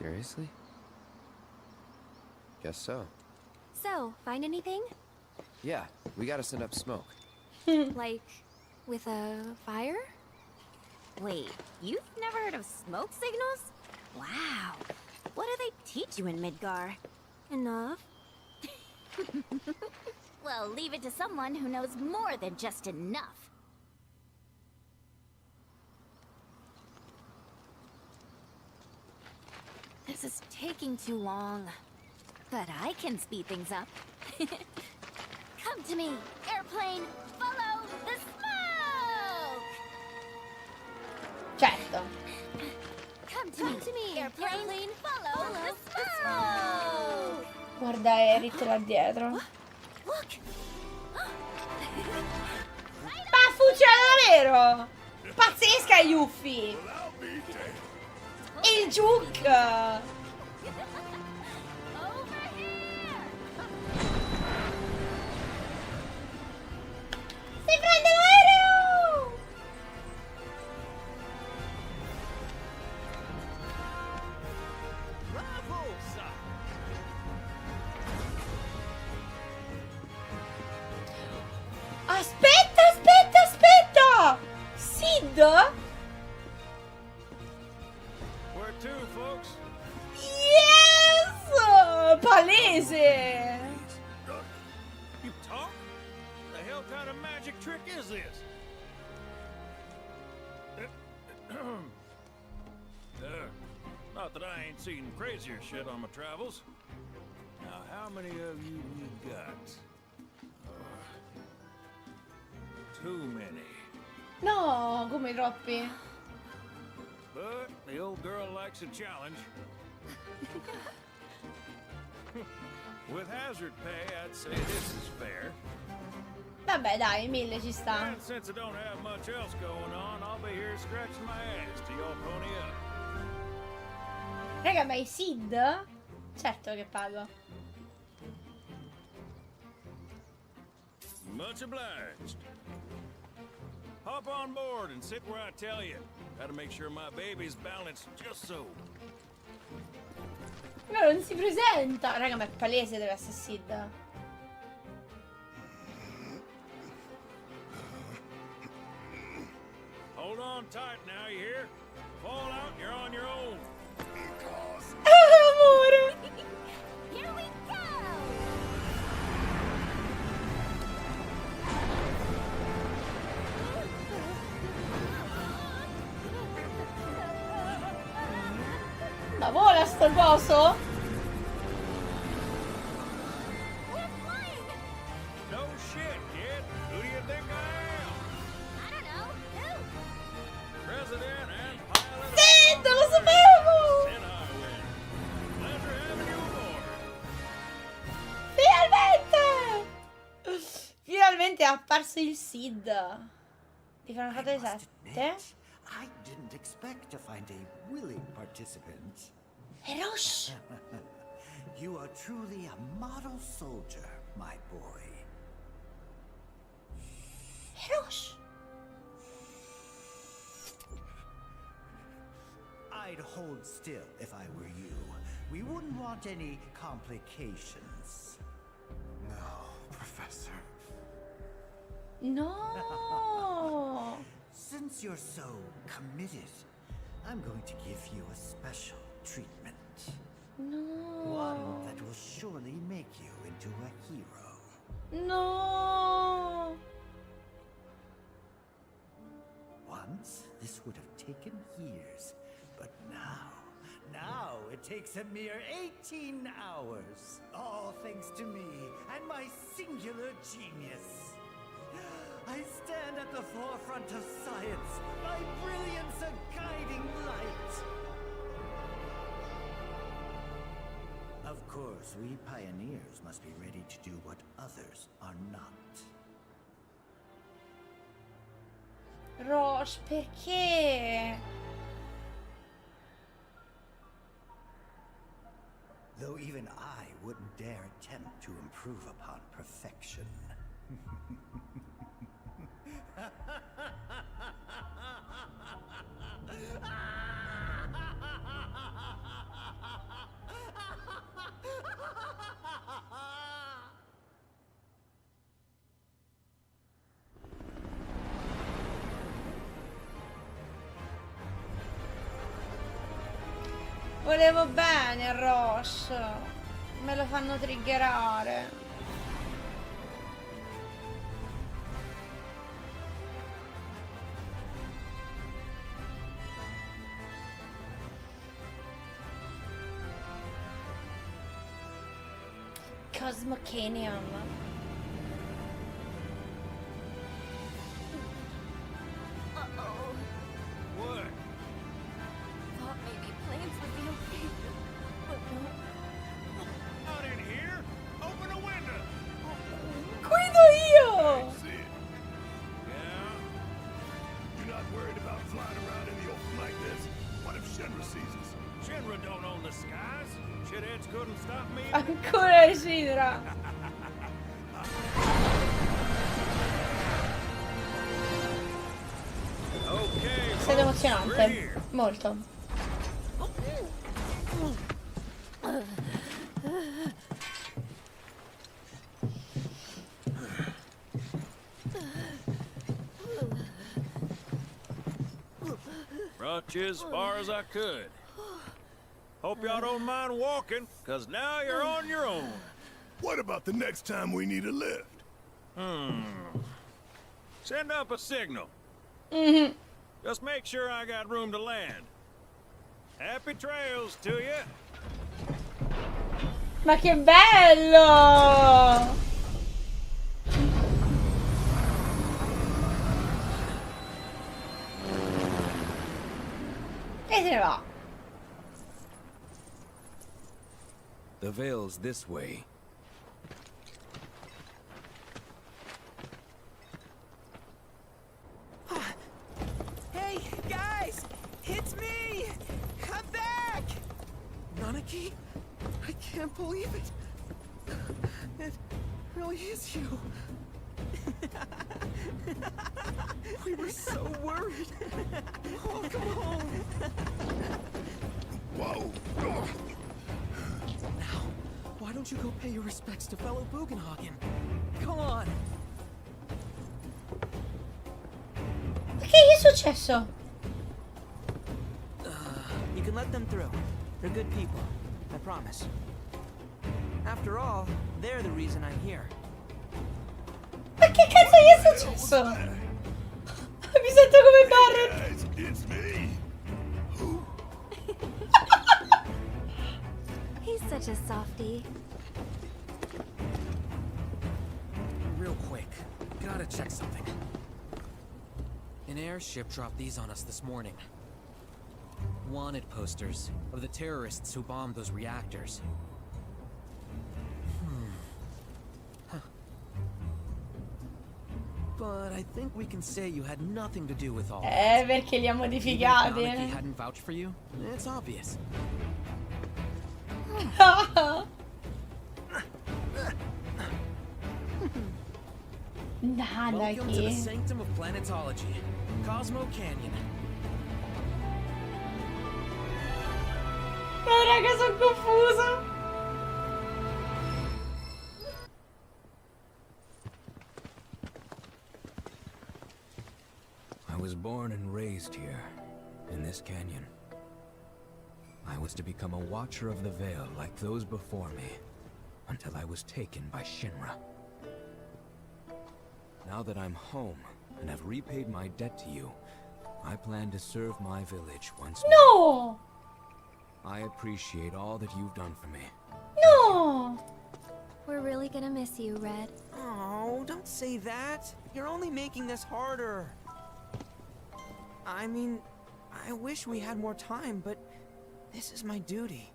Seriously? Guess so. So, find anything? Yeah, we gotta send up smoke. Like, with a fire? Wait, you've never heard of smoke signals? Wow. What do they teach you in Midgar? Enough. Well, leave it to someone who knows more than just enough. This is taking too long. But I can speed things up. Come to me, airplane, follow the smoke! Certo. Come to me, airplane, follow the smoke! Guarda Eric là dietro. Look! Ma funziona davvero! Pazzesca Yuffie! Il juke! Over here! Si prende l'aereo! Aspetta, aspetta, aspetta! Sid? Where to, folks? Yes! Palese! You talk? The hell kind of magic trick is this? Not that I ain't seen crazier shit on my travels. Now, how many of you we got? Too many. No, come troppi. But the old girl likes a challenge. With hazard pay, I'd say this is fair. Vabbè dai, 1000 ci sta. And since I don't have much else going on, I'll be here scratching my ass till y'all pony up. Raga, ma i Sid? Certo che pago. Much obliged. Hop on board and sit where I tell you. Gotta make sure my baby's balanced just so. No, non si presenta. Raga, ma è palese deve essere Sid. Hold on tight now, you hear? Fall out, you're on your own. Amore. Here we go! Ma vola sto coso? We're flying! No shit, kid. Who do you think I am? I don't know. Who? President and pilot. Sid, lo sapevo! And I win. Pleasure having you aboard. Finalmente! Finalmente è apparso il Sid. Di Final I Fantasy must 7. admit, I didn't expect to find a willing participant. Hiroshi! You are truly a model soldier, my boy. Hiroshi! I'd hold still if I were you. We wouldn't want any complications. No, Professor. No! Since you're so committed, I'm going to give you a special treatment. One No! that will surely make you into a hero. No! Once, this would have taken years, but now it takes a mere 18 hours. All thanks to me and my singular genius. I stand at the forefront of science, my brilliance a guiding light. Of course, we pioneers must be ready to do what others are not. Roche, perché? Though even I wouldn't dare attempt to improve upon perfection. Volevo bene, Ross. Me lo fanno triggerare. Cosmo Canyon. Uh-oh. What? Thought maybe planes would be okay. But no. Not in here. Open a window. Guido io! See it. Yeah. You're not worried about flying around in the open like this? What if Shinra sees us? Shinra don't own the skies. Shitheads couldn't stop me. Ancora Shinra. Okay. È stato emozionante. Molto. Brought you as far as I could. Hope y'all don't mind walking, cause now you're on your own. What about the next time we need a lift? Send up a signal. Mhm. Just make sure I got room to land. Happy trails to you. Ma che bello! E se ne va. The Vale's this way. Hey, guys! It's me! I'm back! Nanaki? I can't believe it! It really is you! We were so worried! Welcome home! Whoa! Now, why don't you go pay your respects to fellow Bugenhagen? Come on! Ma che gli è successo? You can let them through. They're good people. I promise. After all, they're the reason I'm here. Ma che cazzo gli è successo? Mi sento come Barret. Guys, it's me! Who? He's such a softie. Real quick, gotta check something. An airship dropped these on us this morning. Wanted posters of the terrorists who bombed those reactors. But I think we can say you had nothing to do with all that. Perché li ha Even if modificati. Nanaki hadn't vouched for you, it's obvious. Welcome to the Nanaki. sanctum of planetology, Cosmo Canyon. No, raga, sono confusa. I was born and raised here, in this canyon. I was to become a watcher of the Veil like those before me, until I was taken by Shinra. Now that I'm home, and have repaid my debt to you, I plan to serve my village once more. No! I appreciate all that you've done for me. No! We're really gonna miss you, Red. Oh, don't say that. You're only making this harder. I mean, I wish we had more time, but this is my duty.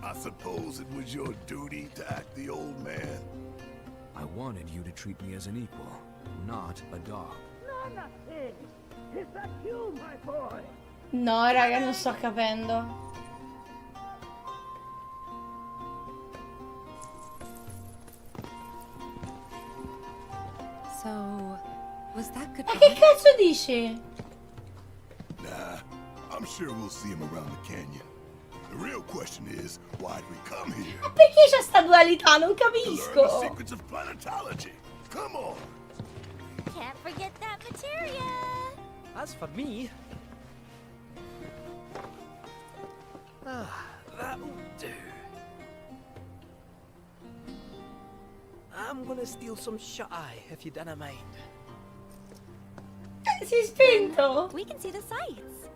I suppose it was your duty to act the old man. I wanted you to treat me as an equal, not a dog. No, raga, non sto capendo. So, was that Ma goodbye? che cazzo dici? Nah, I'm sure we'll see him around the canyon. The real question is, why'd we come here? Ma perché c'è sta dualità? Non To learn the capisco. secrets of planetology. Come on! Can't forget that materia. As for me... I'm gonna steal some shut-eye, if you don't mind. Si è spento. We can see the sights.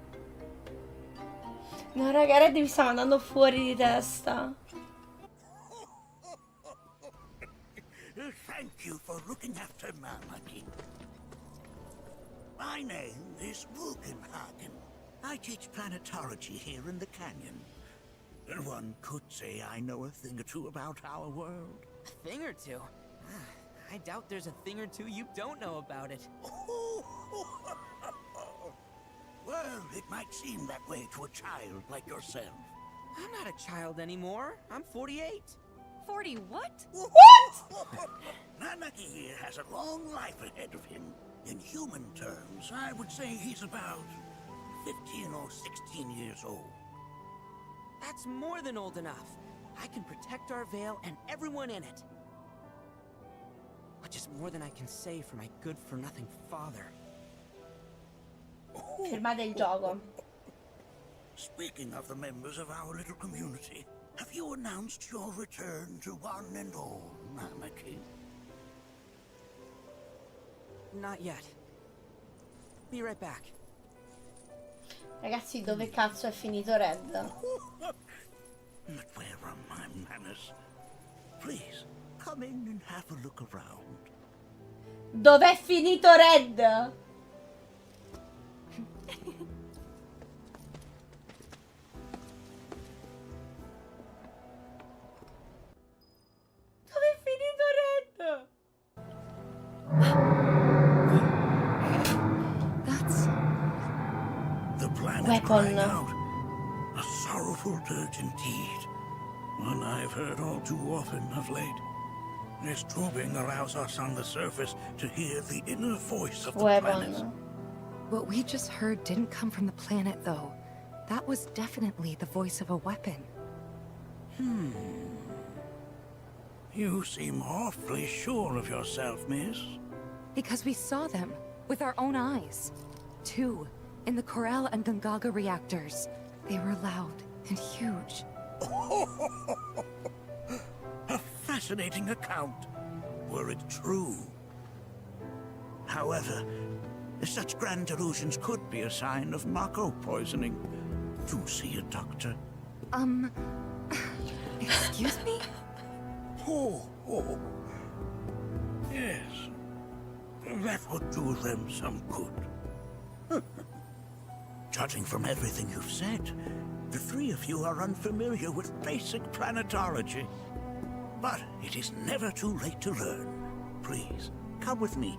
No, raga, Red mi sta mandando fuori di testa. Thank you for looking after Mamaki. My name is Rugenhagen. I teach planetology here in the canyon. One could say I know a thing or two about our world. A thing or two? I doubt there's a thing or two you don't know about it. Well, it might seem that way to a child like yourself. I'm not a child anymore. I'm 48. 40 what? What? Mamaki here has a long life ahead of him. In human terms, I would say he's about 15 or 16 years old. That's more than old enough. I can protect our Vale and everyone in it. Which is more than I can say for my good-for-nothing father. Firmate il gioco. Speaking of the members of our little community, have you announced your return to one and all, Mamaki? Not yet. Be right back. Ragazzi, dove cazzo è finito Red? But where are my manners? Please, come in and have a look around. Dov'è finito Red? Dov'è finito Red? That's... The planet Weapon. crying out. A sorrowful dirge indeed. One I've heard all too often of late. This tubing allows us on the surface to hear the inner voice of the planet. Weapon. What we just heard didn't come from the planet, though. That was definitely the voice of a weapon. You seem awfully sure of yourself, miss. Because we saw them with our own eyes. 2 in the Corel and Gungaga reactors. They were loud and huge. A fascinating account, were it true. However, such grand delusions could be a sign of Mako poisoning. Do see a doctor. Excuse me? Oh. Yes. That would do them some good. Judging from everything you've said, the three of you are unfamiliar with basic planetology. But it is never too late to learn. Please, come with me.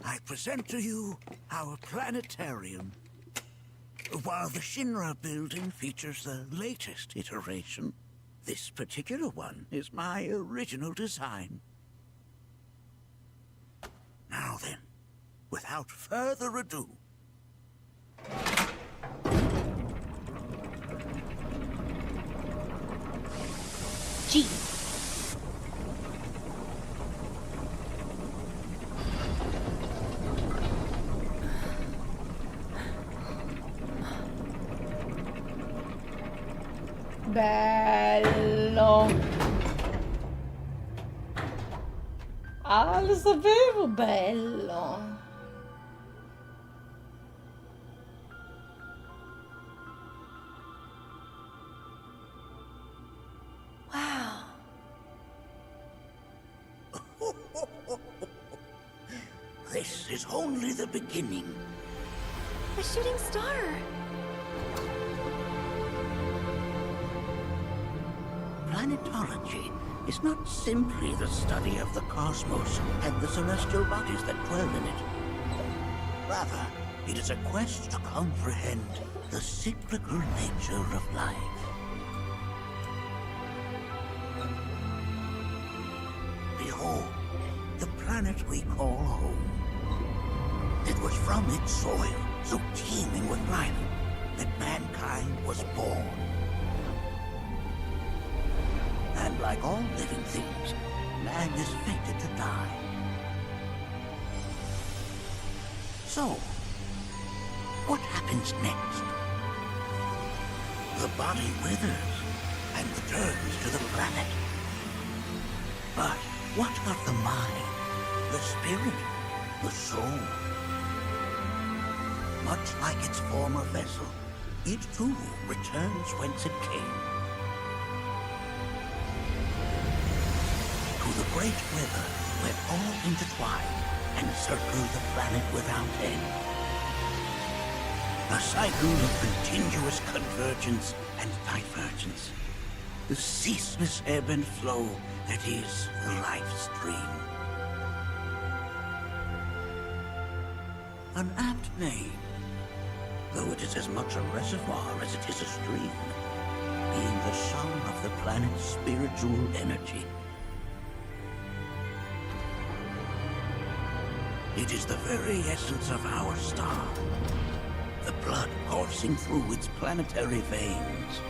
I present to you our planetarium. While the Shinra building features the latest iteration, this particular one is my original design. Now then, without further ado, G. Bello. Ah, lo sapevo, bello. Wow. this is only the beginning. A shooting star. Planetology is not simply the study of the cosmos and the celestial bodies that dwell in it. Rather, it is a quest to comprehend the cyclical nature of life. Behold, the planet we call home. It was from its soil, so teeming with life, that mankind was born. And like all living things, man is fated to die. So, what happens next? The body withers, and returns to the planet. But what of the mind, the spirit, the soul? Much like its former vessel, it too returns whence it came. To the great river where all intertwine and circle the planet without end. A cycle of continuous convergence and divergence. The ceaseless ebb and flow that is the life stream. An apt name, though it is as much a reservoir as it is a stream, being the sum of the planet's spiritual energy. It is the very essence of our star, the blood coursing through its planetary veins.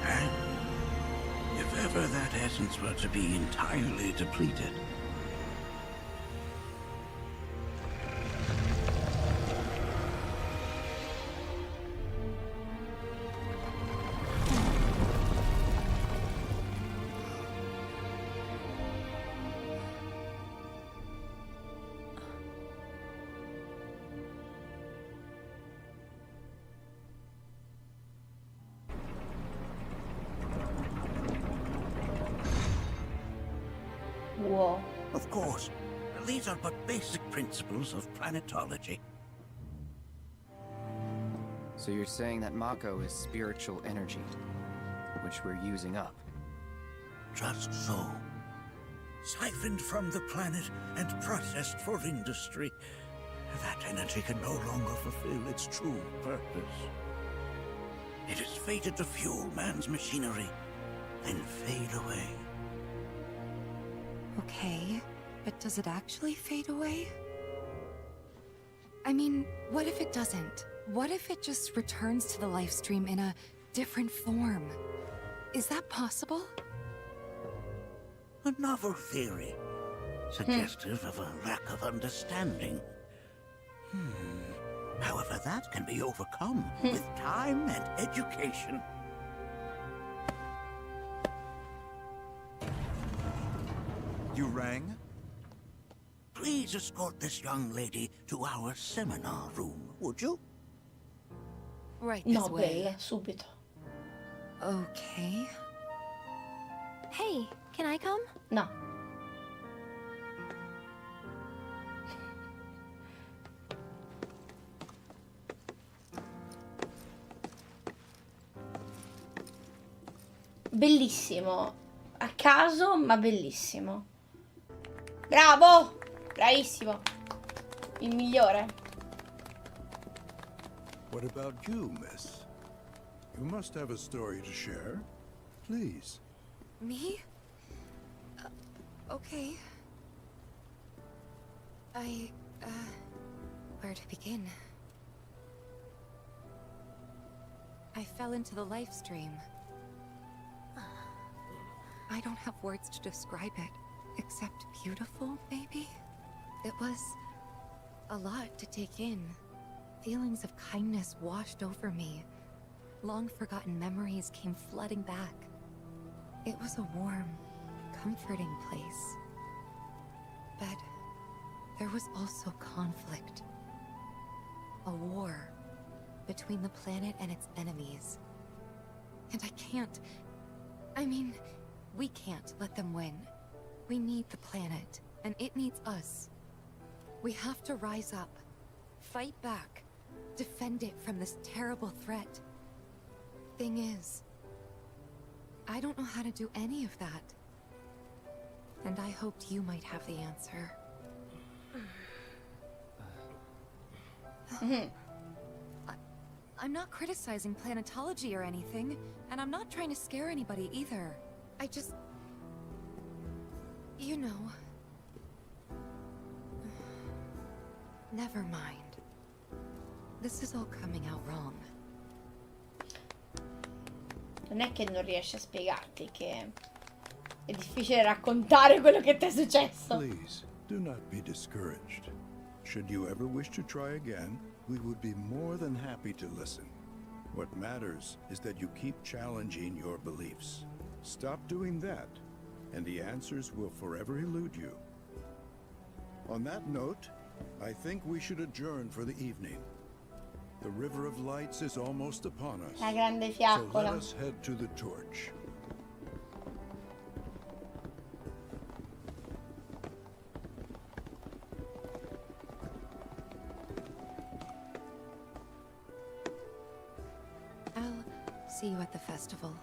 And if ever that essence were to be entirely depleted, Wow. of course, these are but basic principles of planetology. So you're saying that Mako is spiritual energy, which we're using up? Just so. Siphoned from the planet and processed for industry, that energy can no longer fulfill its true purpose. It is fated to fuel man's machinery, then fade away. Okay, but does it actually fade away? I mean, what if it doesn't? What if it just returns to the life stream in a different form? Is that possible? A novel theory, suggestive of a lack of understanding. However, that can be overcome with time and education. You rang? Please escort this young lady to our seminar room, would you? Right this No, way. bella, subito. Okay. Hey, can I come? No. Bellissimo. A caso, ma bellissimo. Bravo! Bravissimo. Il migliore. What about you, miss? You must have a story to share. Please. Me? Okay. Where to begin? I fell into the life stream. I don't have words to describe it, except beautiful, maybe? It was a lot to take in. Feelings of kindness washed over me. Long-forgotten memories came flooding back. It was a warm, comforting place. But there was also conflict. A war between the planet and its enemies. And we can't let them win. We need the planet, and it needs us. We have to rise up, fight back, defend it from this terrible threat. Thing is, I don't know how to do any of that. And I hoped you might have the answer. I'm not criticizing planetology or anything, and I'm not trying to scare anybody either. I just... You know... Never mind. This is all coming out wrong. Non è che non riesce a spiegarti che è difficile raccontare quello che ti è successo. Please, do not be discouraged. Should you ever wish to try again, we would be more than happy to listen. What matters is that you keep challenging your beliefs. Stop doing that, and the answers will forever elude you. On that note, I think we should adjourn for the evening. The River of Lights is almost upon us. La grande So let fiaccola. us head to the torch. I'll see you at the festival.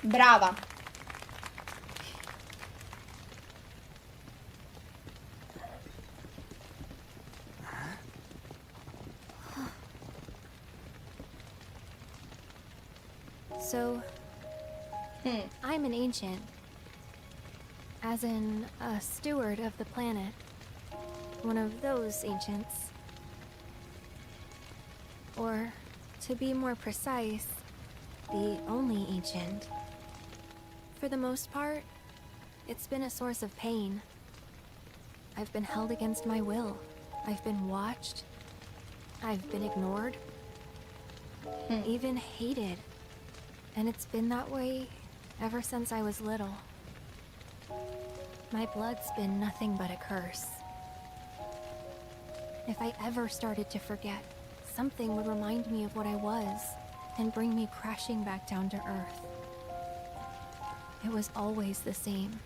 Brava. So, I'm an ancient. As in, a steward of the planet. One of those ancients. Or, to be more precise, the only ancient. For the most part, it's been a source of pain. I've been held against my will. I've been watched. I've been ignored. Even hated. And it's been that way ever since I was little. My blood's been nothing but a curse. If I ever started to forget, something would remind me of what I was and bring me crashing back down to earth. It was always the same.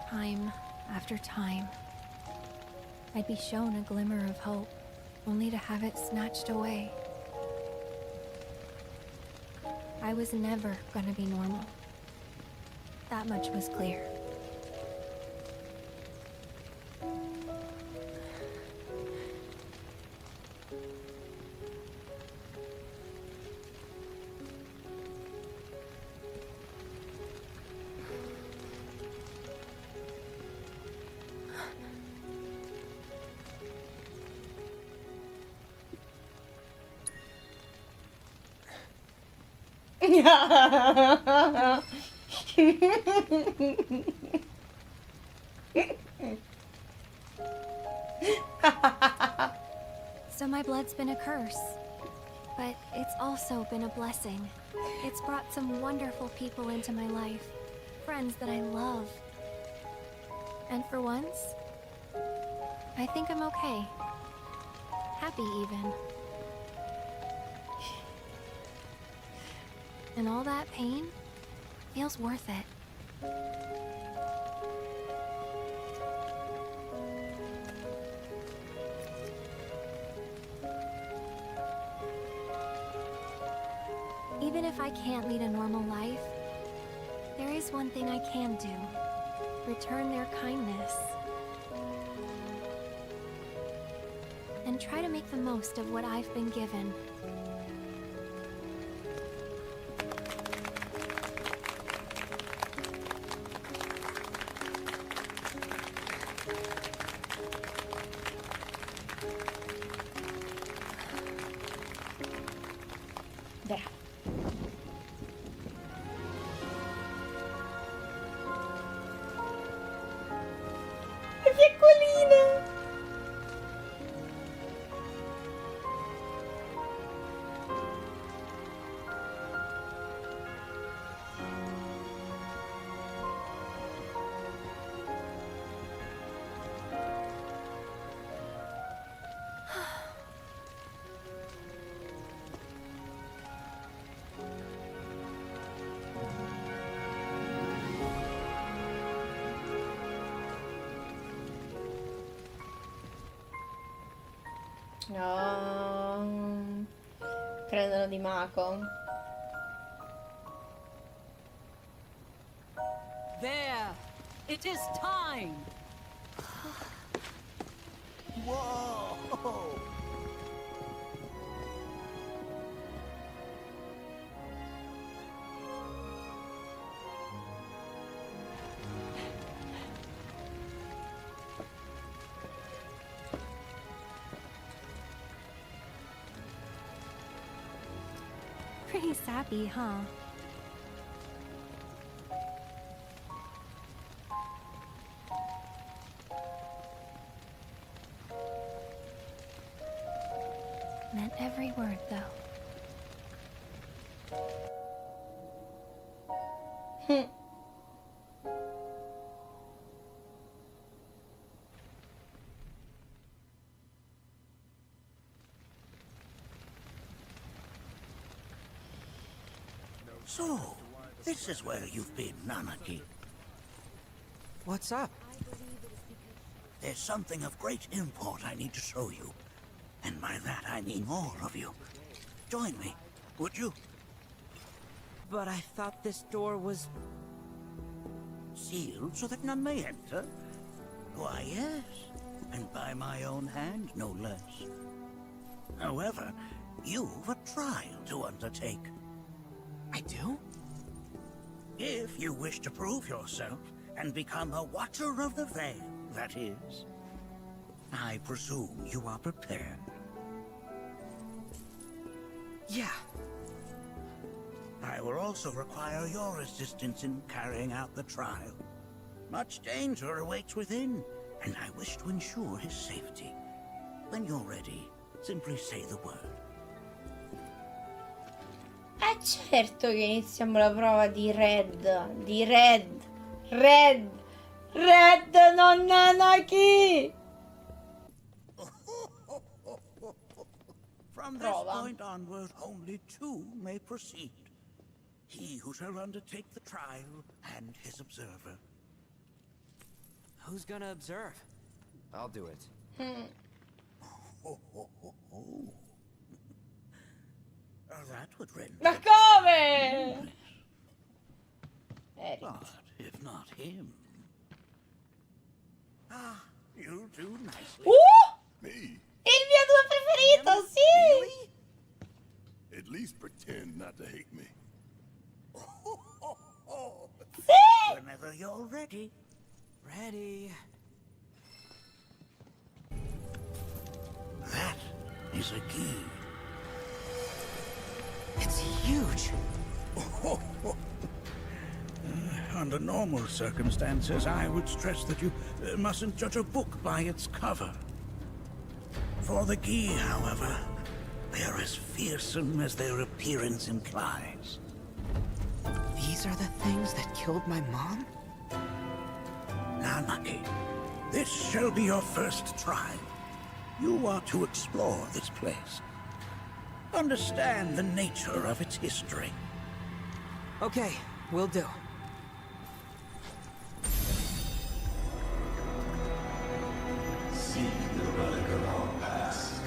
Time after time. I'd be shown a glimmer of hope, only to have it snatched away. I was never gonna be normal. That much was clear. So my blood's been a curse, but it's also been a blessing. It's brought some wonderful people into my life, friends that I love. And for once, I think I'm okay. Happy even. And all that pain feels worth it. Even if I can't lead a normal life, there is one thing I can do. Return their kindness. And try to make the most of what I've been given. No. Credono di Mako. There! It is time! Whoa! Pretty sappy, huh? Meant every word, though. So, this is where you've been, Nanaki. What's up? There's something of great import I need to show you. And by that I mean all of you. Join me, would you? But I thought this door was... Sealed so that none may enter? Why, yes. And by my own hand, no less. However, you've a trial to undertake. I do? If you wish to prove yourself and become a Watcher of the Veil, that is. I presume you are prepared. Yeah. I will also require your assistance in carrying out the trial. Much danger awaits within, and I wish to ensure his safety. When you're ready, simply say the word. Certo che iniziamo la prova di Red. Di Red. Red. Red, non Nanaki! From this point onward, only two may proceed. He who shall undertake the trial and his observer. Who's gonna observe? I'll do it. That would render. Ma come? But if not him. Ah, you'll do nicely. Me? Il mio due preferito, sì! At least pretend not to hate me. Sì! Whenever you're ready. Ready. That is a key. It's huge. Under normal circumstances, I would stress that you mustn't judge a book by its cover. For the key, however, they are as fearsome as their appearance implies. These are the things that killed my mom? Nanaki, this shall be your first trial. You are to explore this place. Understand the nature of its history. Okay, will do. Seek the relic of our past.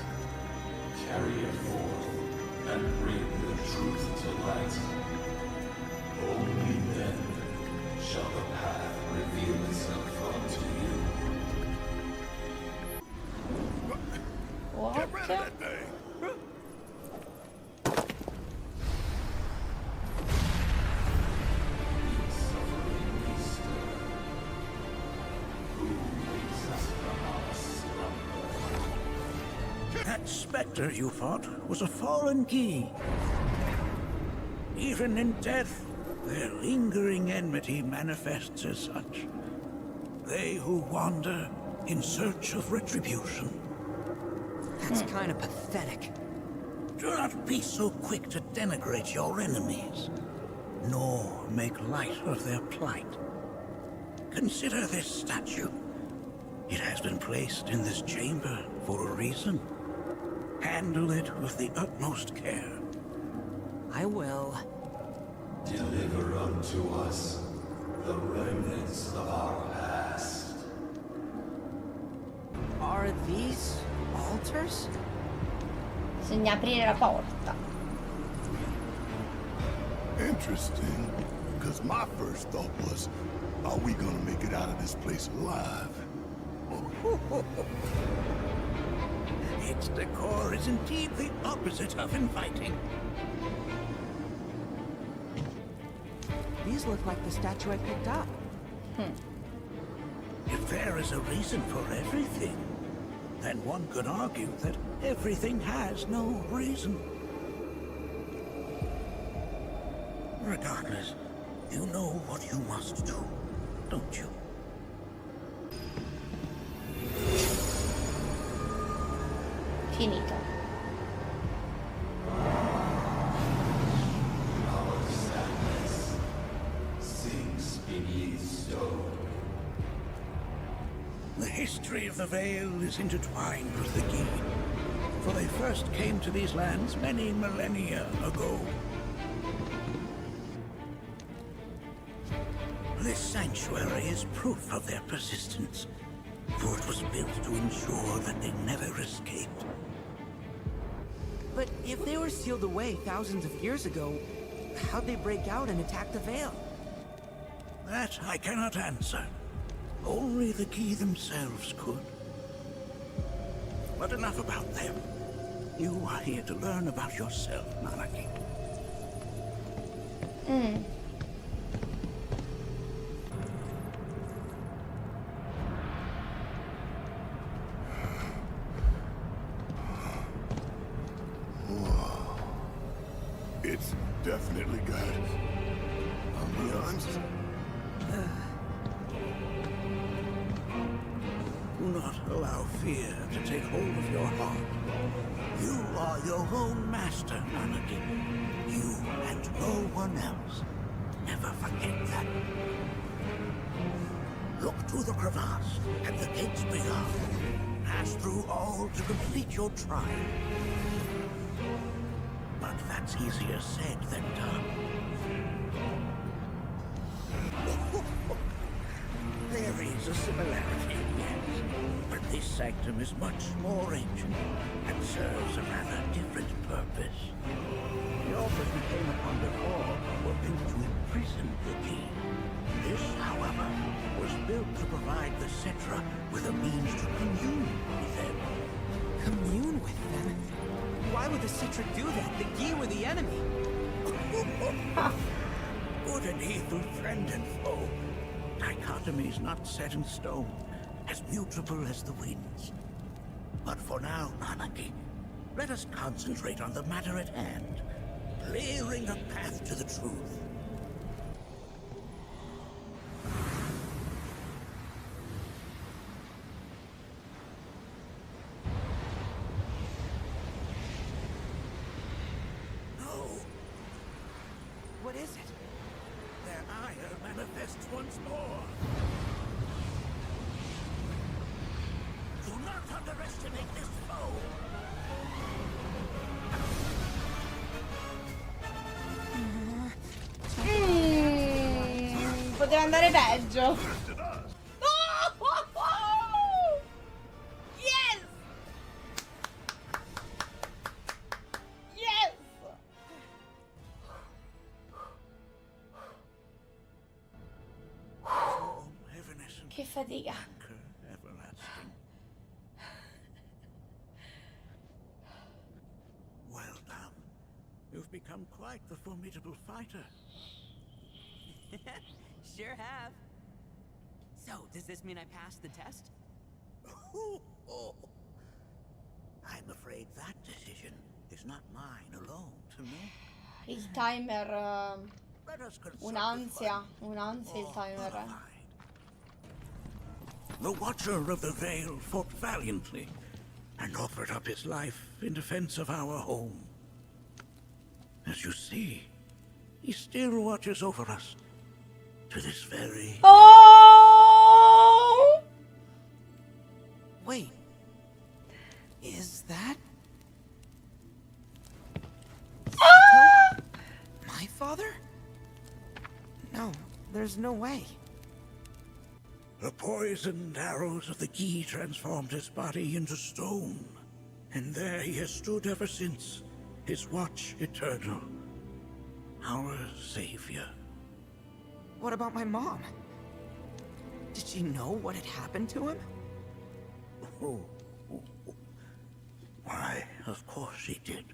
Carry it forth and bring the truth to light. Only then shall the path reveal itself unto you. Get rid of that thing! That specter you fought was a fallen key. Even in death, their lingering enmity manifests as such. They who wander in search of retribution. That's kind of pathetic. Do not be so quick to denigrate your enemies, nor make light of their plight. Consider this statue. It has been placed in this chamber for a reason. Handle it with the utmost care. I will. Deliver unto us the remnants of our past. Are these altars? Bisogna aprire la porta. Interesting, because my first thought was, are we gonna make it out of this place alive? Its decor is indeed the opposite of inviting. These look like the statue I picked up. If there is a reason for everything, then one could argue that everything has no reason. Regardless, you know what you must do, don't you? Finito. Our sadness sinks beneath stone. The history of the Vale is intertwined with the Gi, for they first came to these lands many millennia ago. This sanctuary is proof of their persistence, for it was built to ensure that they never escaped. But if they were sealed away thousands of years ago, how'd they break out and attack the Vale? That I cannot answer. Only the Gi themselves could. But enough about them. You are here to learn about yourself, Nanaki. It's definitely got ambiance. Do not allow fear to take hold of your heart. You are your own master, Nanaki. You and no one else. Never forget that. Look to the crevasse and the gates beyond. Pass through all to complete your trial. But that's easier said than done. There is a similarity, yes. But this sanctum is much more ancient and serves a rather different purpose. The altars we came upon before were built to imprison the Gi. This, however, was built to provide the Cetra with a means to commune with them. Commune with them? Why would the Citra do that? The Gi were the enemy. Good and evil, friend and foe. Dichotomies not set in stone, as mutable as the winds. But for now, Nanaki, let us concentrate on the matter at hand, clearing a path to the truth. What is it? Their ire manifests once more. Do not underestimate this foe. Poteva andare peggio. Yes! Yes! Che fatica. Everlasting. Well done. You've become quite the formidable fighter. Sure have. So, does this mean I passed the test? I'm afraid that decision is not mine alone to make. Il timer. Let us consult Un'ansia il timer. The Watcher of the Vale fought valiantly and offered up his life in defense of our home. As you see, he still watches over us to this very... Oh! Wait. Is that... my father? No, there's no way. The poisoned arrows of the Gi transformed his body into stone, And there he has stood ever since, his watch eternal. Our savior. What about my mom? Did she know what had happened to him? Oh. Why, of course she did.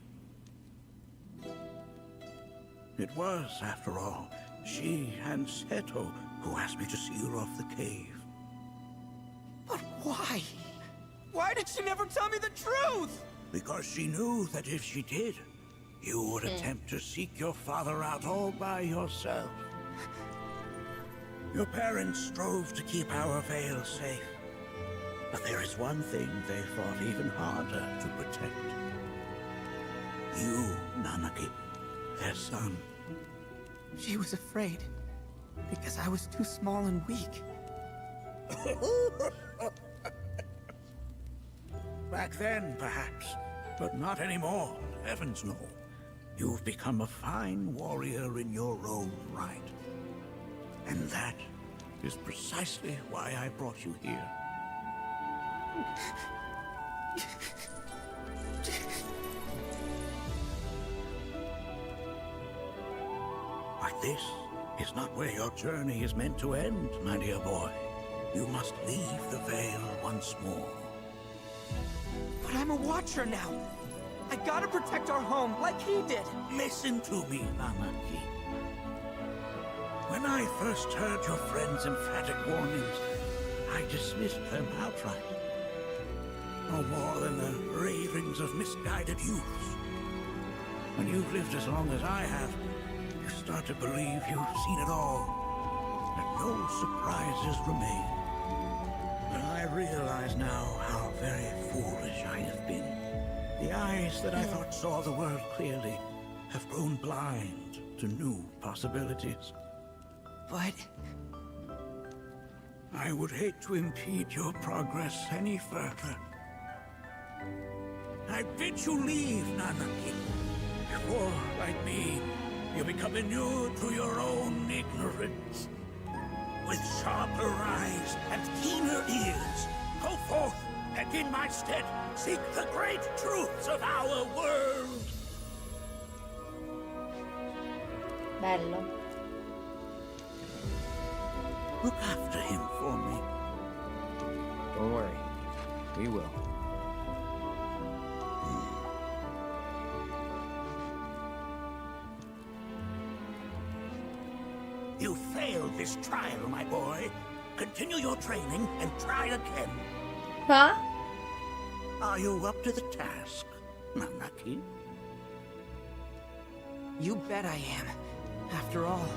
It was, after all, she and Seto who asked me to see her off the cave. But why? Why did she never tell me the truth? Because she knew that if she did, you would attempt to seek your father out all by yourself. Your parents strove to keep our Vale safe. But there is one thing they fought even harder to protect. You, Nanaki, their son. She was afraid, because I was too small and weak. Back then, perhaps, but not anymore. Heavens no. You've become a fine warrior in your own right. And that is precisely why I brought you here. But this is not where your journey is meant to end, my dear boy. You must leave the Vale once more. But I'm a Watcher now. I gotta protect our home like he did. Listen to me, Nanaki. When I first heard your friend's emphatic warnings, I dismissed them outright. No more than the ravings of misguided youths. When you've lived as long as I have, you start to believe you've seen it all, that no surprises remain. But I realize now how very foolish I have been. The eyes that I thought saw the world clearly have grown blind to new possibilities. But I would hate to impede your progress any further. I bid you leave, Nanaki, before, like me, you become inured to your own ignorance. With sharper eyes and keener ears, go forth and in my stead seek the great truths of our world. Bello. Look after him for me. Don't worry. We will. You failed this trial, my boy. Continue your training and try again. Huh? Are you up to the task, Nanaki? you bet I am. After all.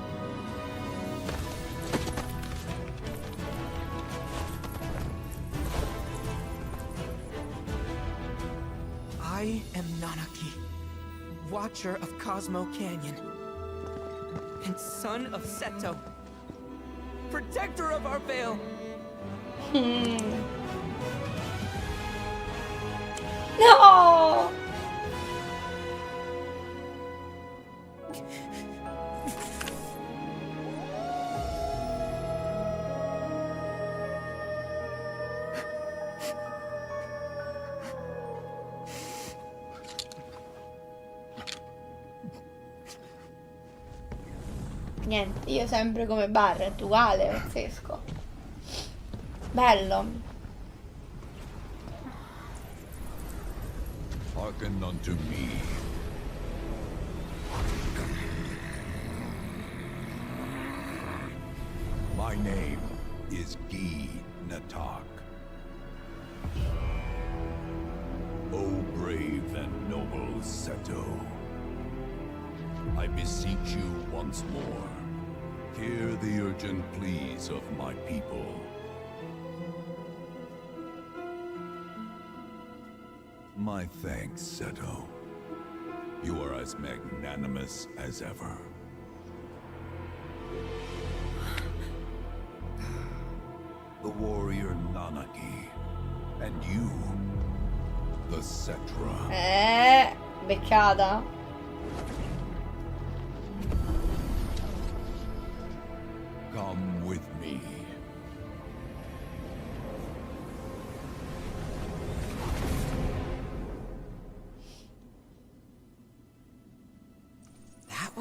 I am Nanaki, Watcher of Cosmo Canyon, and son of Seto, protector of our Vale. No! Niente, io sempre come Barret, uguale, pazzesco. Bello. Hearken unto me. My name is Gi Natak. O brave and noble Seto, I beseech you once more, hear the urgent pleas of my people. My thanks, Seto. You are as magnanimous as ever. The warrior Nanaki, and you, the Cetra. Beccata. Come with me.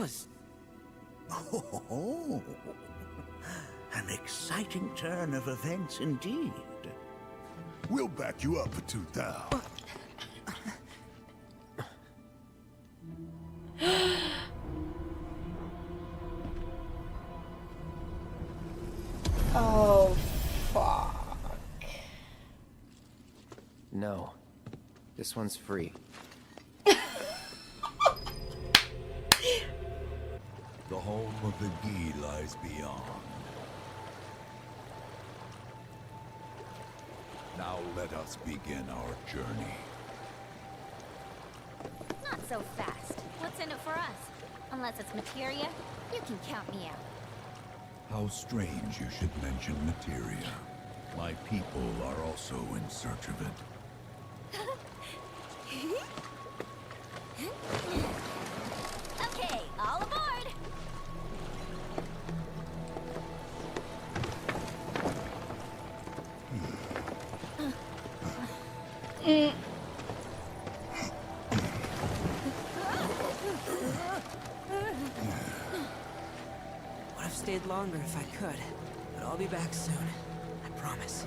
was... Oh, an exciting turn of events indeed. We'll back you up for 2,000. Oh, fuck. No. This one's free. The home of the Gi lies beyond. Now let us begin our journey. Not so fast. What's in it for us? Unless it's materia, you can count me out. How strange you should mention materia. My people are also in search of it. Okay, all aboard! Would have stayed longer if I could, but I'll be back soon. I promise.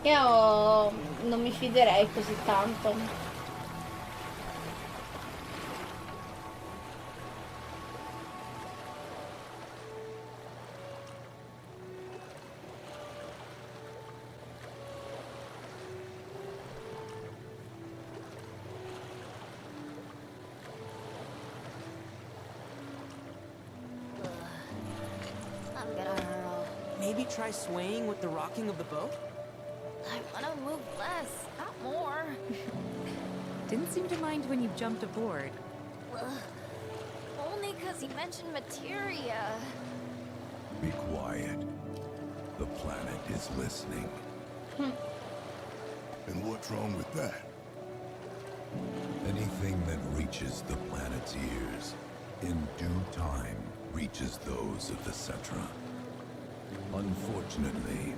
Io non mi fiderei così tanto. I'm gonna hurl. Maybe try swaying with the rocking of the boat? I wanna move less, not more. Didn't seem to mind when you jumped aboard. Ugh. Only because he mentioned materia. Be quiet. The planet is listening. And what's wrong with that? Anything that reaches the planet's ears, in due time, reaches those of the Cetra. Unfortunately,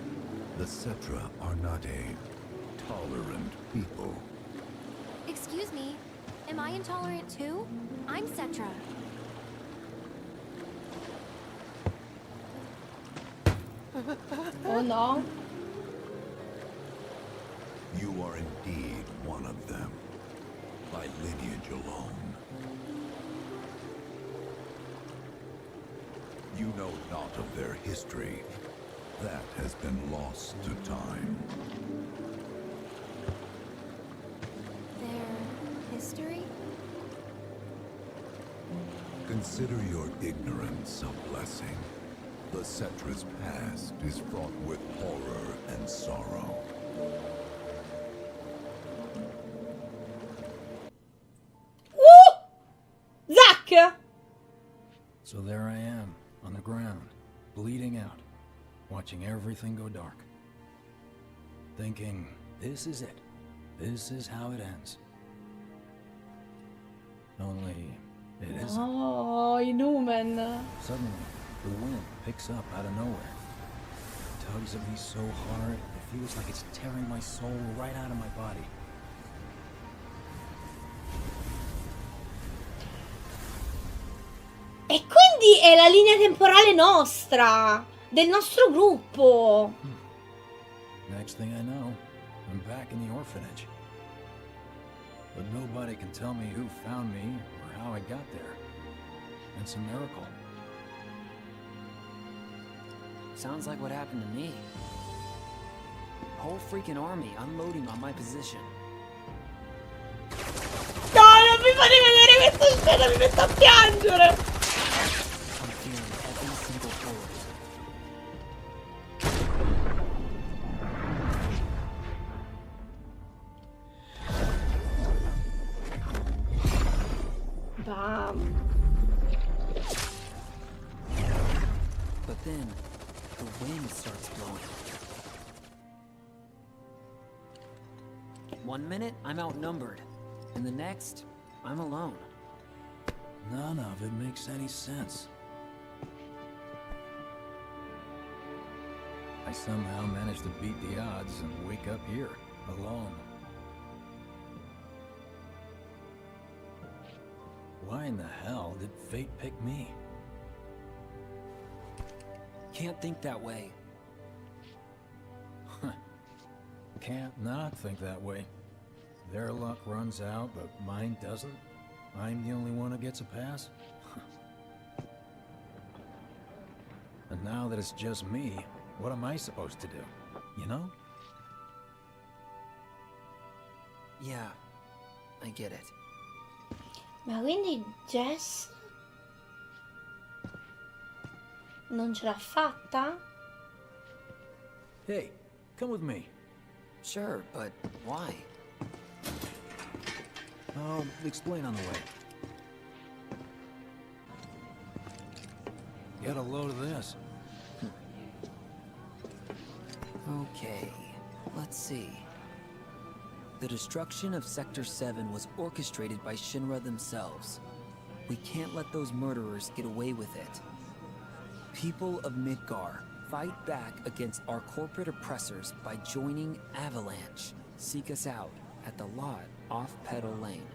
the Cetra are not a tolerant people. Excuse me, am I intolerant too? I'm Cetra. Oh no. You are indeed one of them, by lineage alone. You know not of their history. That has been lost to time. Their history? Consider your ignorance a blessing. The Cetra's past is fraught with horror and sorrow. Zack! So there I am, on the ground, bleeding out, watching everything go dark. Thinking, this is it. This is how it ends. Only, it isn't. Oh, i Numen. Suddenly, the wind picks up out of nowhere. It tugs at me so hard, it feels like it's tearing my soul right out of my body. E quindi è la linea temporale nostra, del nostro gruppo. Next thing I know, I'm back in the orphanage. But nobody can tell me who found me or how I got there. It's a miracle. Sounds like what happened to me. Whole freaking army unloading on my position. No, non mi fate vedere questa scena, mi metto a piangere. I'm feeling every single bullet. Bam. But then, the wind starts blowing. 1 minute, I'm outnumbered. And the next, I'm alone. None of it makes any sense. I somehow managed to beat the odds and wake up here, alone. Why in the hell did fate pick me? Can't think that way. Can't not think that way. Their luck runs out, but mine doesn't. I'm the only one who gets a pass. And now that it's just me, what am I supposed to do? You know? Yeah, I get it. Ma quindi Jess non ce l'ha fatta? Hey, come with me. Sure, but why? I'll explain on the way. Get a load of this. Okay, let's see. The destruction of Sector 7 was orchestrated by Shinra themselves. We can't let those murderers get away with it. People of Midgar, fight back against our corporate oppressors by joining Avalanche. Seek us out at the lot off Petal Lane.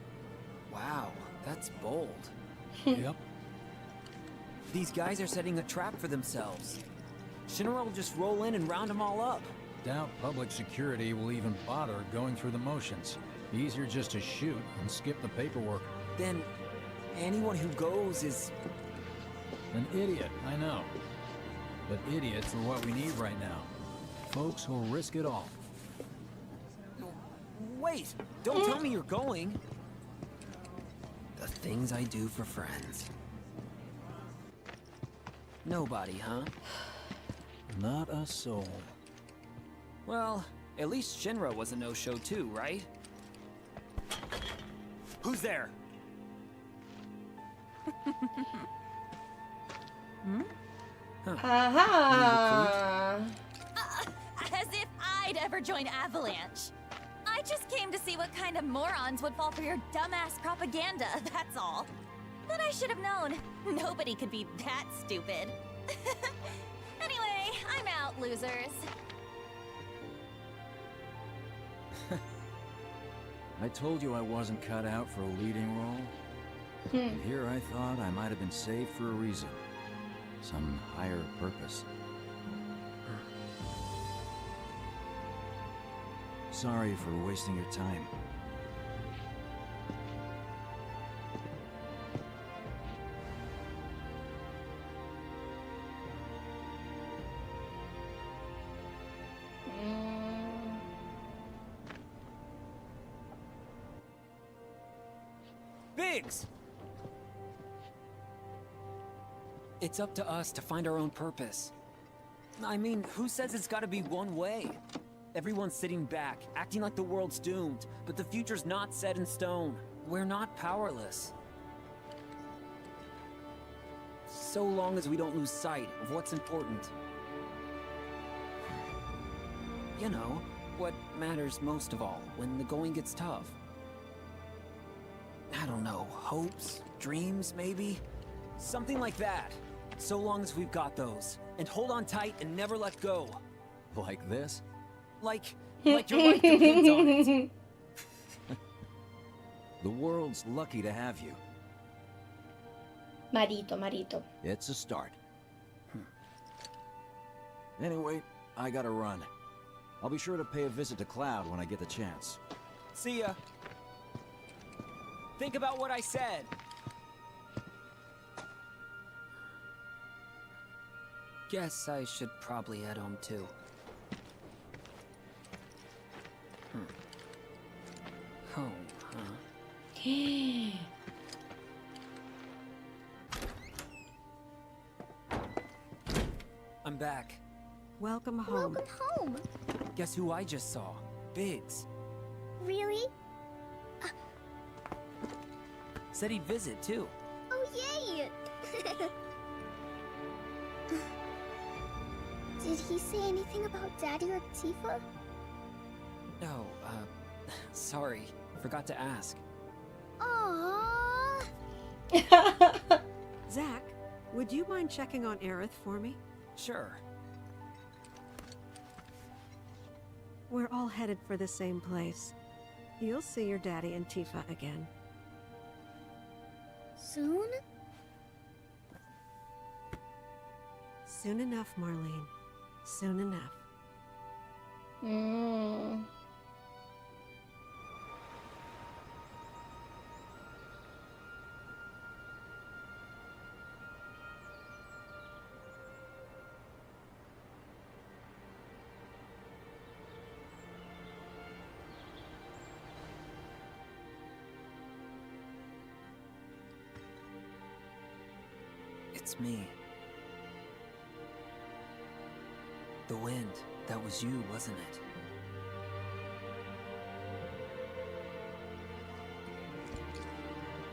Wow, that's bold. Yep. These guys are setting a trap for themselves. Shinra will just roll in and round them all up. Doubt public security will even bother going through the motions. Easier just to shoot and skip the paperwork. Then, anyone who goes is... An idiot, I know. But idiots are what we need right now. Folks who'll risk it all. Wait! Don't tell me you're going! The things I do for friends. Nobody, huh? Not a soul. Well, at least Shinra was a no-show too, right? Who's there? Aha! As if I'd ever join Avalanche. I just came to see what kind of morons would fall for your dumbass propaganda, that's all. But I should have known. Nobody could be that stupid. Anyway, I'm out, losers. I told you I wasn't cut out for a leading role. And here I thought I might have been saved for a reason. Some higher purpose. Sorry for wasting your time. Biggs! It's up to us to find our own purpose. I mean, who says it's gotta be one way? Everyone's sitting back, acting like the world's doomed, but the future's not set in stone. We're not powerless. So long as we don't lose sight of what's important. You know, what matters most of all when the going gets tough. I don't know, hopes, dreams, maybe? Something like that. So long as we've got those. And hold on tight and never let go. Like this? Like your life depends on it. The world's lucky to have you. Marito. It's a start. Anyway, I gotta run. I'll be sure to pay a visit to Cloud when I get the chance. See ya. Think about what I said. Guess I should probably head home too. Home, huh? I'm back. Welcome home. Welcome home. Guess who I just saw? Biggs. Really? Said he'd visit too. Oh, yay! Did he say anything about Daddy or Tifa? No, sorry. Forgot to ask. Aww. Zach, would you mind checking on Aerith for me? Sure. We're all headed for the same place. You'll see your daddy and Tifa again. Soon? Soon enough, Marlene. Soon enough. It's me. The wind, that was you, wasn't it?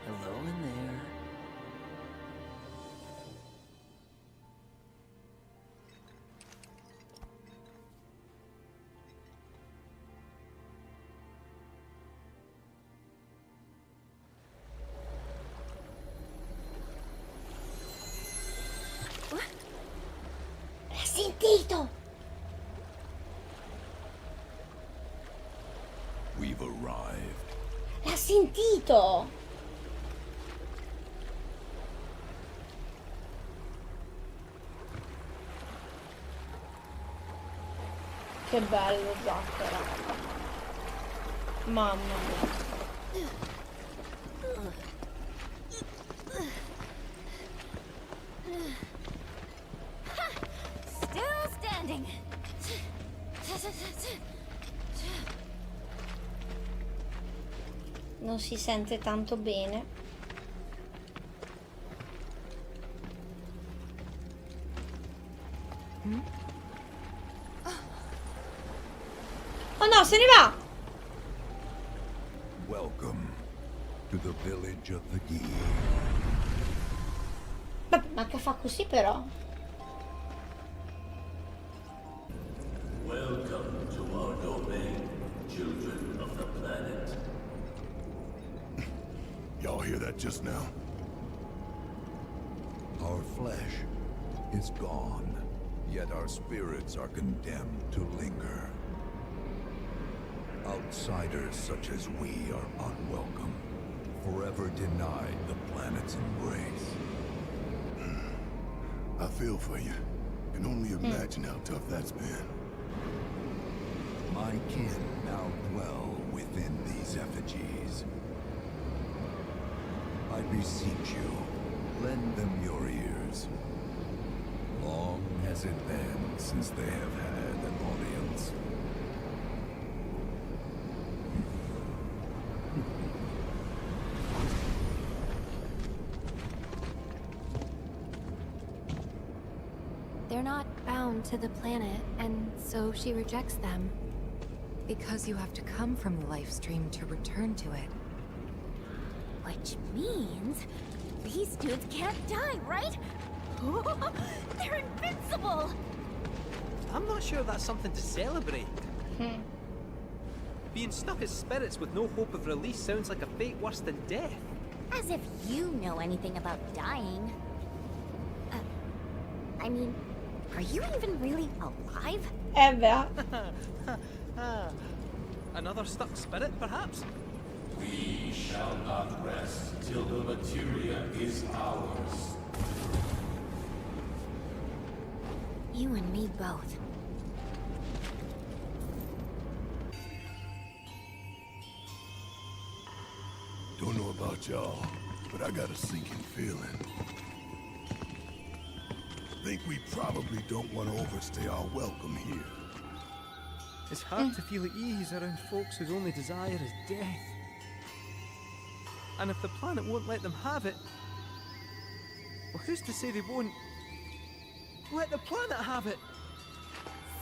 Hello in there. L'ha sentito! We've arrived. L'ha sentito! Che bello Zucchero. Mamma mia. Still standing. Non si sente tanto bene. Oh no, se ne va! Welcome to the village of the Gi. Ma che fa così però? Welcome to our domain, children of the planet. Y'all hear that just now? Our flesh is gone, yet our spirits are condemned to linger. Outsiders such as we are unwelcome, forever denied the planet's embrace. I feel for you. Can only imagine how tough that's been. My kin now dwell within these effigies. I beseech you, lend them your ears. Long has it been since they have had an audience. They're not bound to the planet, and so she rejects them. Because you have to come from the life stream to return to it. Which means these dudes can't die, right? They're invincible! I'm not sure that's something to celebrate. Being stuck as spirits with no hope of release sounds like a fate worse than death. As if you know anything about dying. I mean, are you even really alive? Beh. Another stuck spirit, perhaps? We shall not rest till the materia is ours. You and me both. Don't know about y'all, but I got a sinking feeling. Think we probably don't want to overstay our welcome here. It's hard to feel at ease around folks whose only desire is death. And if the planet won't let them have it, well, who's to say they won't let the planet have it?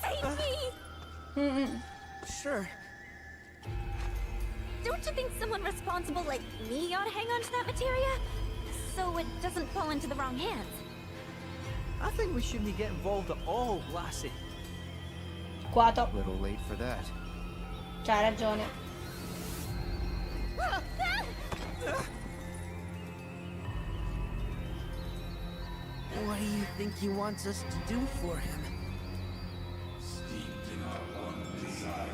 Save me! Sure. Don't you think someone responsible like me ought to hang on to that materia? So it doesn't fall into the wrong hands. I think we shouldn't get involved at all, Lassie. Quato. A little late for that. C'ha ragione. What do you think he wants us to do for him? Steeped in our one desire,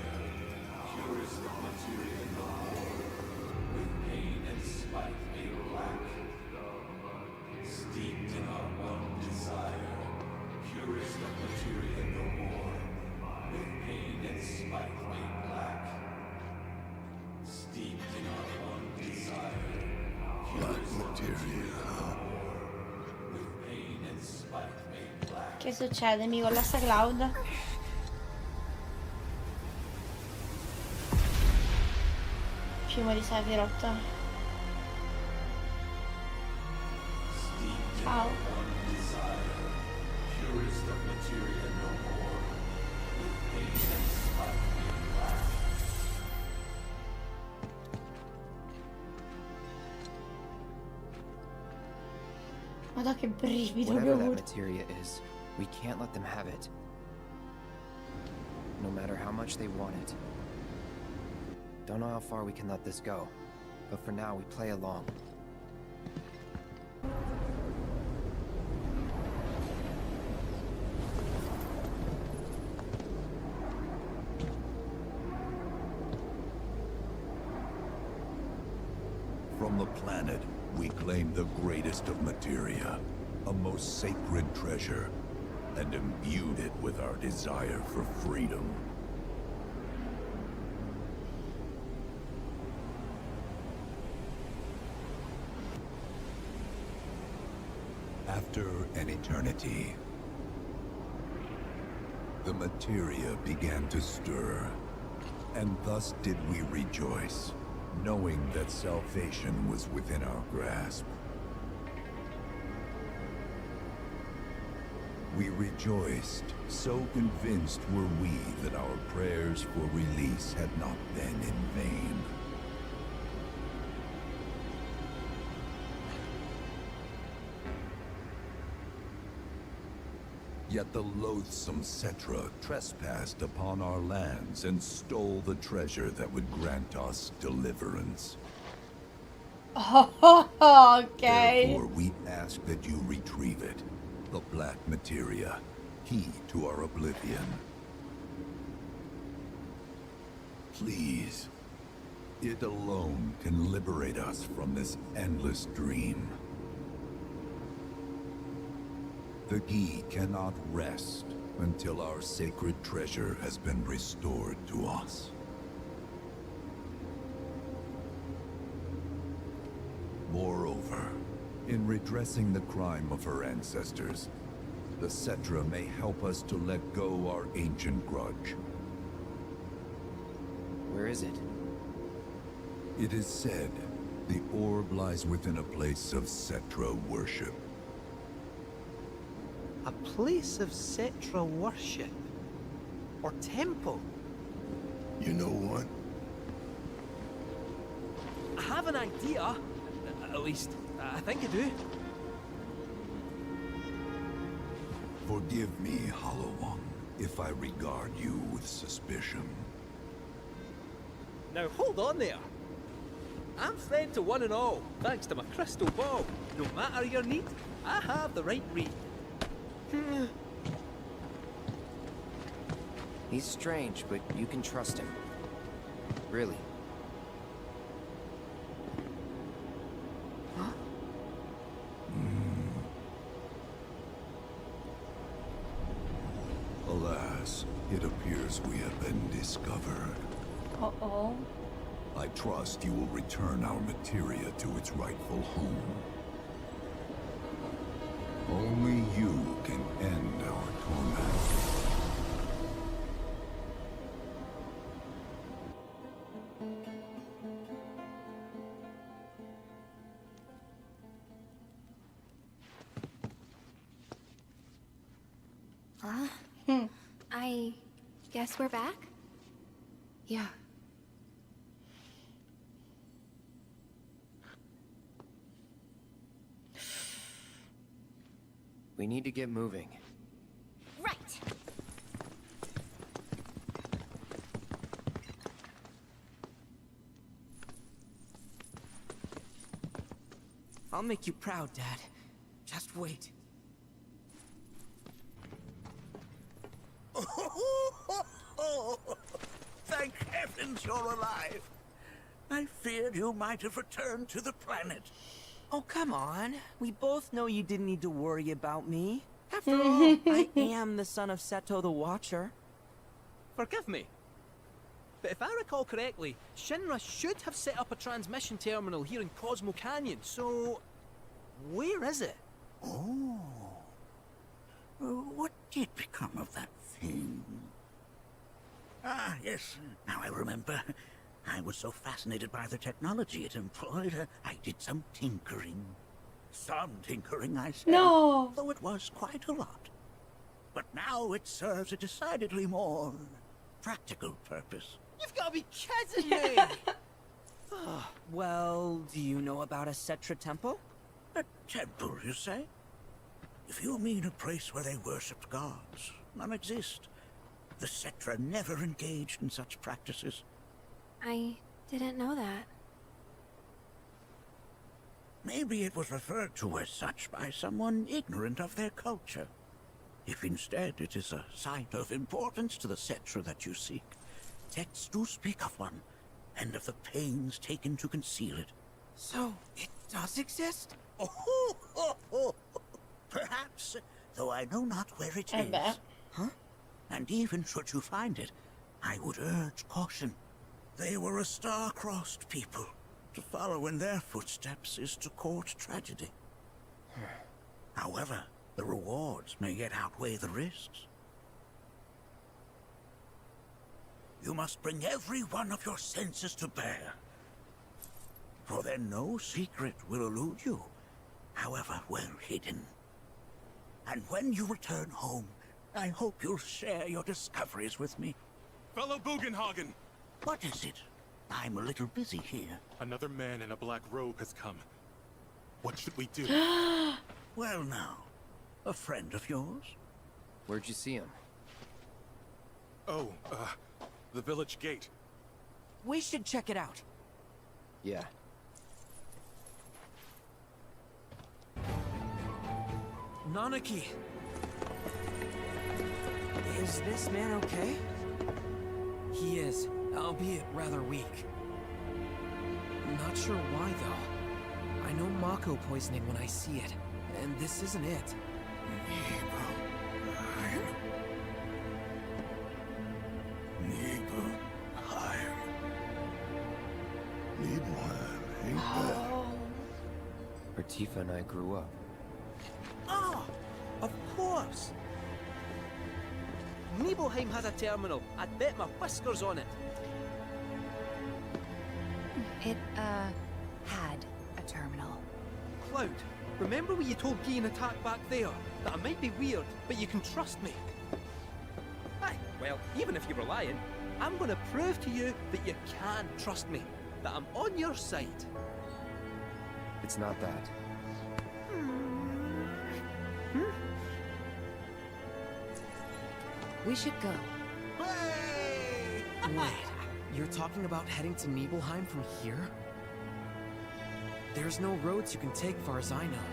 purest of materia in the world, with pain and spite made black, Che succede? Mi collassa Cloud? Fiume di Sephiroth. Ciao. Purest of materia no more. Pain and smut in black. Madonna che brivido che ho Whatever that avuto. materia is, we can't let them have it. No matter how much they want it. Don't know how far we can let this go, but for now we play along. From the planet, we claim the greatest of materia, a most sacred treasure, and imbued it with our desire for freedom. After an eternity, the materia began to stir, and thus did we rejoice, knowing that salvation was within our grasp. We rejoiced, so convinced were we that our prayers for release had not been in vain. Yet the loathsome Cetra trespassed upon our lands and stole the treasure that would grant us deliverance. Oh, okay. Therefore, we ask that you retrieve it, the black materia, key to our oblivion. Please, it alone can liberate us from this endless dream. The Gi cannot rest until our sacred treasure has been restored to us. Moreover, in redressing the crime of her ancestors, the Cetra may help us to let go our ancient grudge. Where is it? It is said the orb lies within a place of Cetra worship. A place of Cetra worship? Or temple? You know what? I have an idea. At least, I think I do. Forgive me, Hollow One, if I regard you with suspicion. Now hold on there. I'm friend to one and all, thanks to my crystal ball. No matter your need, I have the right read. He's strange, but you can trust him. Really. Huh? Alas, it appears we have been discovered. Uh-oh. I trust you will return our materia to its rightful home. Only you can end our torment. I guess we're back? Yeah. We need to get moving. Right. I'll make you proud, Dad. Just wait. Thank heavens you're alive. I feared you might have returned to the planet. Oh, come on. We both know you didn't need to worry about me. After all, I am the son of Seto the Watcher. Forgive me. But if I recall correctly, Shinra should have set up a transmission terminal here in Cosmo Canyon, so... where is it? Oh. What did become of that thing? Ah, yes, now I remember. I was so fascinated by the technology it employed, I did some tinkering. Some tinkering, I say. No! Though it was quite a lot. But now it serves a decidedly more practical purpose. You've got to be kidding me! Well, do you know about a Cetra temple? A temple, you say? If you mean a place where they worshipped gods, none exist. The Cetra never engaged in such practices. I didn't know that. Maybe it was referred to as such by someone ignorant of their culture. If instead it is a site of importance to the Cetra that you seek, texts do speak of one, and of the pains taken to conceal it. So, it does exist? Oh, perhaps, though I know not where it is. Huh? And even should you find it, I would urge caution. They were a star-crossed people. To follow in their footsteps is to court tragedy. However, the rewards may yet outweigh the risks. You must bring every one of your senses to bear. For then no secret will elude you, however well hidden. And when you return home, I hope you'll share your discoveries with me. Fellow Bugenhagen! What is it? I'm a little busy here. Another man in a black robe has come. What should we do? Well now, a friend of yours? Where'd you see him? Oh, the village gate. We should check it out. Yeah. Nanaki! Is this man okay? He is, albeit rather weak. Not sure why, though. I know Mako poisoning when I see it, and this isn't it. Ain't that? Where Tifa and I grew up. Ah! Of course! Nibelheim has a terminal. I'd bet my whiskers on it. It, had a terminal. Cloud, remember when you told Gian attack back there? That I might be weird, but you can trust me. Aye, well, even if you were lying, I'm gonna prove to you that you can trust me. That I'm on your side. It's not that. We should go. Wait, you're talking about heading to Nibelheim from here? There's no roads you can take far as I know.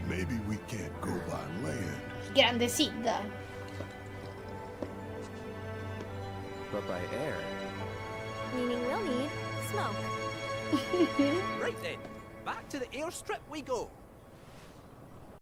Maybe we can't go by land. Grande Sid. But by air. Meaning we'll need smoke. Right then, back to the airstrip we go.